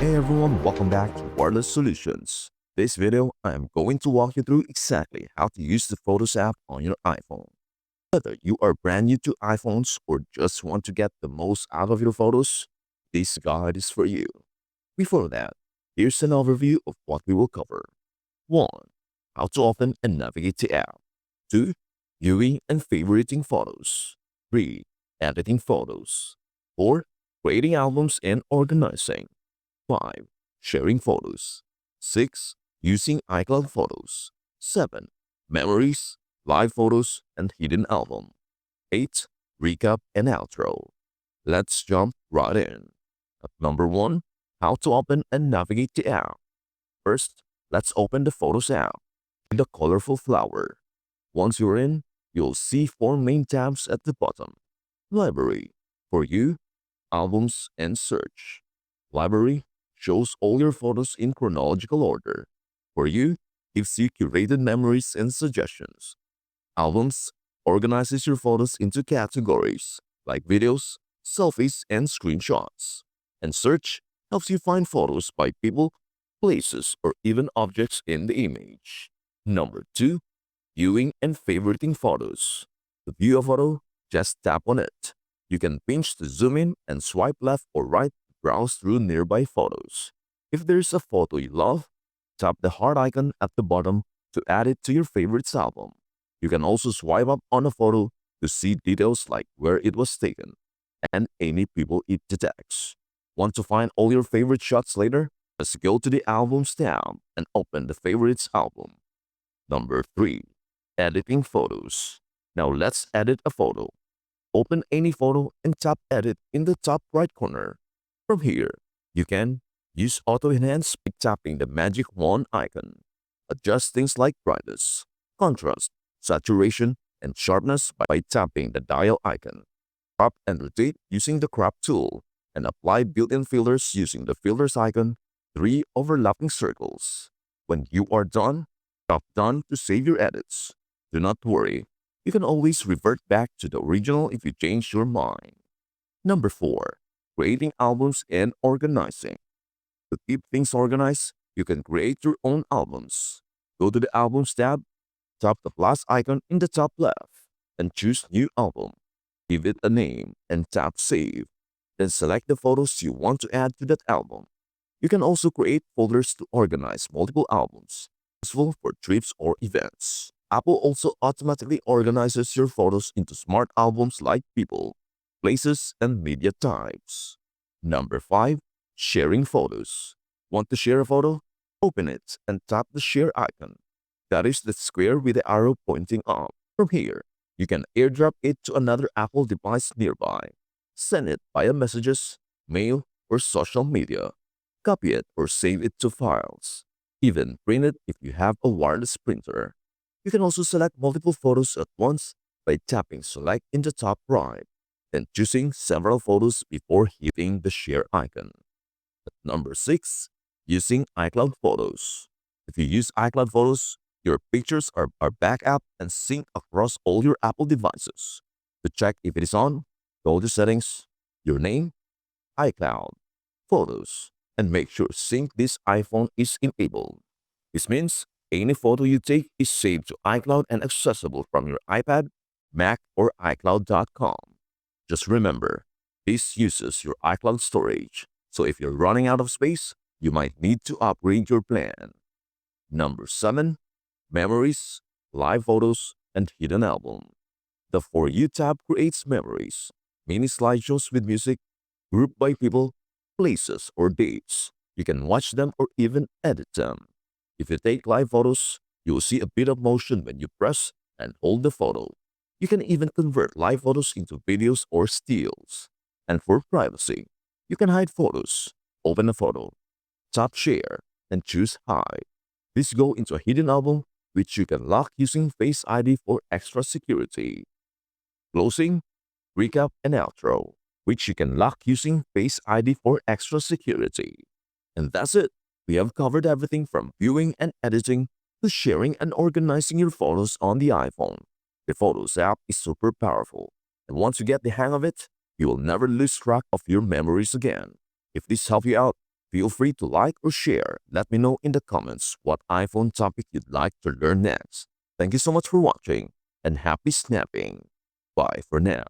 Hey everyone, welcome back to Wireless Solutions. This video, I am going to walk you through exactly how to use the Photos app on your iPhone. Whether you are brand new to iPhones or just want to get the most out of your photos, this guide is for you. Before that, here's an overview of what we will cover. 1. How to open and navigate the app. 2. Viewing and favoriting photos. 3. Editing photos. 4. Creating albums and organizing. 5. Sharing photos. 6. Using iCloud Photos. 7. Memories, live photos, and hidden album. 8. Recap and outro. Let's jump right in. At number 1. How to open and navigate the app. First, let's open the Photos app with the colorful flower. Once you're in, you'll see 4 main tabs at the bottom. Library, for you, albums, and search. Library shows all your photos in chronological order. For you, gives you curated memories and suggestions. Albums organizes your photos into categories like videos, selfies, and screenshots. And search helps you find photos by people, places, or even objects in the image. Number 2. Viewing and favoriting photos. To view a photo, just tap on it. You can pinch to zoom in and swipe left or right to browse through nearby photos. If there's a photo you love, tap the heart icon at the bottom to add it to your favorites album. You can also swipe up on a photo to see details like where it was taken and any people it detects. Want to find all your favorite shots later? Just go to the Albums tab and open the Favorites album. Number 3. Editing photos. Now let's edit a photo. Open any photo and tap Edit in the top right corner. From here, you can use Auto Enhance by tapping the magic wand icon. Adjust things like brightness, contrast, saturation, and sharpness by tapping the dial icon. Crop and rotate using the Crop tool, and apply built-in filters using the Filters icon, 3 overlapping circles. When you are done, tap Done to save your edits. Do not worry, you can always revert back to the original if you change your mind. Number 4. Creating albums and organizing. To keep things organized, you can create your own albums. Go to the Albums tab, tap the plus icon in the top left, and choose New Album. Give it a name and tap Save. Then select the photos you want to add to that album. You can also create folders to organize multiple albums, useful for trips or events. Apple also automatically organizes your photos into smart albums like people, places, and media types. Number 5. Sharing photos. Want to share a photo? Open it and tap the share icon. That is the square with the arrow pointing up. From here, you can airdrop it to another Apple device nearby. Send it via messages, mail, or social media. Copy it or save it to files. Even print it if you have a wireless printer. You can also select multiple photos at once by tapping Select in the top right, then choosing several photos before hitting the share icon. At number 6. Using iCloud Photos. If you use iCloud Photos, your pictures are backed up and synced across all your Apple devices. To check if it is on, go to Settings, Your Name, iCloud, Photos, and make sure Sync this iPhone is enabled. This means any photo you take is saved to iCloud and accessible from your iPad, Mac, or iCloud.com. Just remember, this uses your iCloud storage, so if you're running out of space, you might need to upgrade your plan. Number 7. Memories, live photos, and hidden album. The For You tab creates memories, mini slideshows with music, grouped by people, places, or dates. You can watch them or even edit them. If you take live photos, you'll see a bit of motion when you press and hold the photo. You can even convert live photos into videos or stills. And for privacy, you can hide photos, open a photo, tap Share, and choose Hide. This go into a hidden album which you can lock using Face ID for extra security. Closing, recap, and outro, which you can lock using Face ID for extra security. And that's it. We have covered everything from viewing and editing to sharing and organizing your photos on the iPhone. The Photos app is super powerful, and once you get the hang of it, you will never lose track of your memories again. If this helped you out, Feel free to like or share. Let me know in the comments what iPhone topic you'd like to learn next. Thank you so much for watching and happy snapping. Bye for now.